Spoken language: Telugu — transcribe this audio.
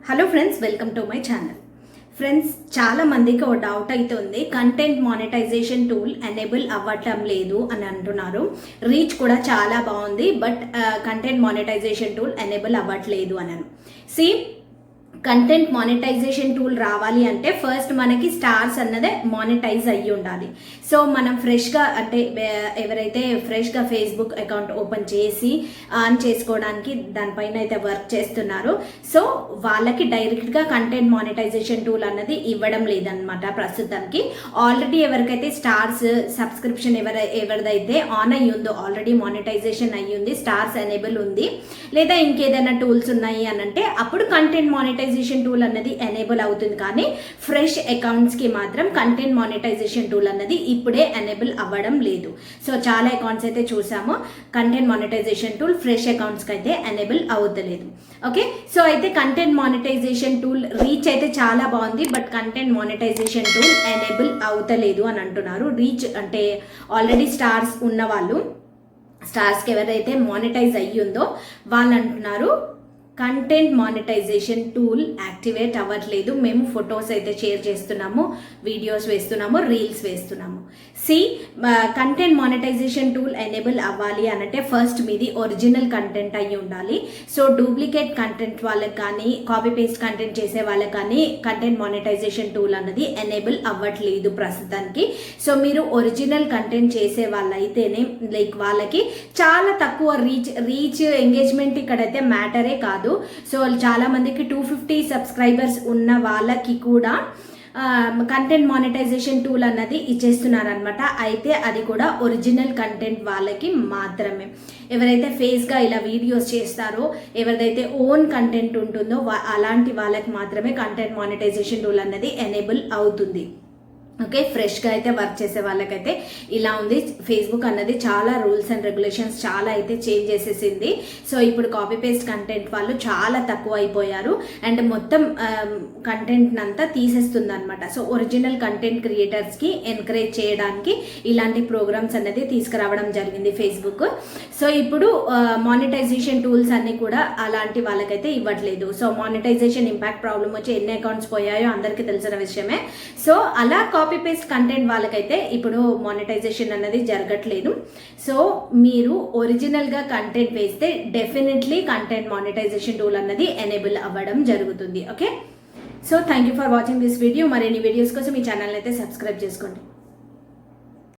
Hello friends, welcome to my channel. Friends, చాలా మందికి ఒక డౌట్ అవుతుంది, కంటెంట్ మానిటైజేషన్ టూల్ ఎనేబుల్ అవ్వటం లేదు అని అంటున్నారు. రీచ్ కూడా చాలా బాగుంది, but content monetisation tool enable అవ్వట్లేదు అని. కంటెంట్ మానిటైజేషన్ టూల్ రావాలి అంటే ఫస్ట్ మనకి స్టార్స్ అన్నదే మానిటైజ్ అయ్యి ఉండాలి. సో మనం ఫ్రెష్గా అంటే ఎవరైతే ఫ్రెష్గా ఫేస్బుక్ అకౌంట్ ఓపెన్ చేసి ఆన్ చేసుకోవడానికి దానిపైన అయితే వర్క్ చేస్తున్నారో సో వాళ్ళకి డైరెక్ట్గా కంటెంట్ మానిటైజేషన్ టూల్ అన్నది ఇవ్వడం లేదనమాట ప్రస్తుతానికి. ఆల్రెడీ ఎవరికైతే స్టార్స్ సబ్స్క్రిప్షన్ ఎవరిదైతే ఆన్ అయ్యి ఉందో, ఆల్రెడీ మానిటైజేషన్ అయ్యి ఉంది, స్టార్స్ ఎనేబుల్ ఉంది, లేదా ఇంకేదైనా టూల్స్ ఉన్నాయి అని అంటే అప్పుడు కంటెంట్ మానిటైజేషన్ టూల్ అన్నది ఎనేబుల్ అవుతుంది. కానీ ఫ్రెష్ అకౌంట్స్కి మాత్రం కంటెంట్ మానిటైజేషన్ టూల్ అన్నది ఇప్పుడే ఎనేబుల్ అవ్వడం లేదు. సో చాలా అకౌంట్స్ అయితే చూసాము, కంటెంట్ మానిటైజేషన్ టూల్ ఫ్రెష్ అకౌంట్స్కి అయితే ఎనేబుల్ అవుతలేదు. ఓకే, సో అయితే కంటెంట్ మానిటైజేషన్ టూల్ రీచ్ అయితే చాలా బాగుంది, but content monetisation tool enable అవుతలేదు అని అంటున్నారు. రీచ్ అంటే ఆల్రెడీ స్టార్స్ ఉన్న వాళ్ళు, స్టార్స్కి ఎవరైతే మానిటైజ్ అయ్యిందో వాళ్ళు అంటున్నారు కంటెంట్ మానిటైజేషన్ టూల్ యాక్టివేట్ అవ్వట్లేదు. మేము ఫొటోస్ అయితే షేర్ చేస్తున్నాము, వీడియోస్ వేస్తున్నాము, రీల్స్ వేస్తున్నాము. కంటెంట్ మానిటైజేషన్ టూల్ ఎనేబుల్ అవ్వాలి అనంటే ఫస్ట్ మీది ఒరిజినల్ కంటెంట్ అయ్యి ఉండాలి. సో డూప్లికేట్ కంటెంట్ వాళ్ళకి కానీ, కాపీ పేస్ట్ కంటెంట్ చేసే వాళ్ళకి కానీ కంటెంట్ మానిటైజేషన్ టూల్ అన్నది ఎనేబుల్ అవ్వట్లేదు ప్రస్తుతానికి. సో మీరు ఒరిజినల్ కంటెంట్ చేసే వాళ్ళైతేనే లైక్ వాళ్ళకి చాలా తక్కువ రీచ్ ఎంగేజ్మెంట్ ఇక్కడైతే మ్యాటరే కాదు. సో చాలా మందికి 250 సబ్స్క్రైబర్స్ ఉన్న వాళ్ళకి కూడా కంటెంట్ మానిటైజేషన్ టూల్ అన్నది ఇచ్చేస్తున్నారనమాట. అయితే అది కూడా ఒరిజినల్ కంటెంట్ వాళ్ళకి మాత్రమే. ఎవరైతే ఫేస్గా ఇలా వీడియోస్ చేస్తారో, ఎవరిదైతే ఓన్ కంటెంట్ ఉంటుందో అలాంటి వాళ్ళకి మాత్రమే కంటెంట్ మానిటైజేషన్ టూల్ అన్నది ఎనేబుల్ అవుతుంది. ఓకే, ఫ్రెష్గా అయితే వర్క్ చేసే వాళ్ళకైతే ఇలా ఉంది. ఫేస్బుక్ అన్నది చాలా రూల్స్ అండ్ రెగ్యులేషన్స్ చాలా అయితే చేంజ్ చేసేసింది. సో ఇప్పుడు కాపీ పేస్ట్ కంటెంట్ వాళ్ళు చాలా తక్కువ అయిపోయారు అండ్ మొత్తం కంటెంట్ అంతా తీసేస్తుంది అనమాట. సో ఒరిజినల్ కంటెంట్ క్రియేటర్స్కి ఎంకరేజ్ చేయడానికి ఇలాంటి ప్రోగ్రామ్స్ అనేది తీసుకురావడం జరిగింది ఫేస్బుక్. సో ఇప్పుడు మానిటైజేషన్ టూల్స్ అన్ని కూడా అలాంటి వాళ్ళకైతే ఇవ్వట్లేదు. సో మానిటైజేషన్ ఇంపాక్ట్ ప్రాబ్లం వచ్చి ఎన్ని అకౌంట్స్ పోయాయో అందరికీ తెలిసిన విషయమే. సో అలా కాపీ పేస్ట్ కంటెంట్ వాళ్ళకైతే ఇప్పుడు మానిటైజేషన్ అన్నది జరగట్లేదు. సో మీరు ఒరిజినల్గా కంటెంట్ వేస్తే డెఫినెట్లీ కంటెంట్ మానిటైజేషన్ టూల్ అన్నది ఎనేబుల్ అవ్వడం జరుగుతుంది. Okay, so thank you for watching this video. మరిన్ని వీడియోస్ కోసం ఈ ఛానల్ అయితే సబ్స్క్రైబ్ చేసుకోండి.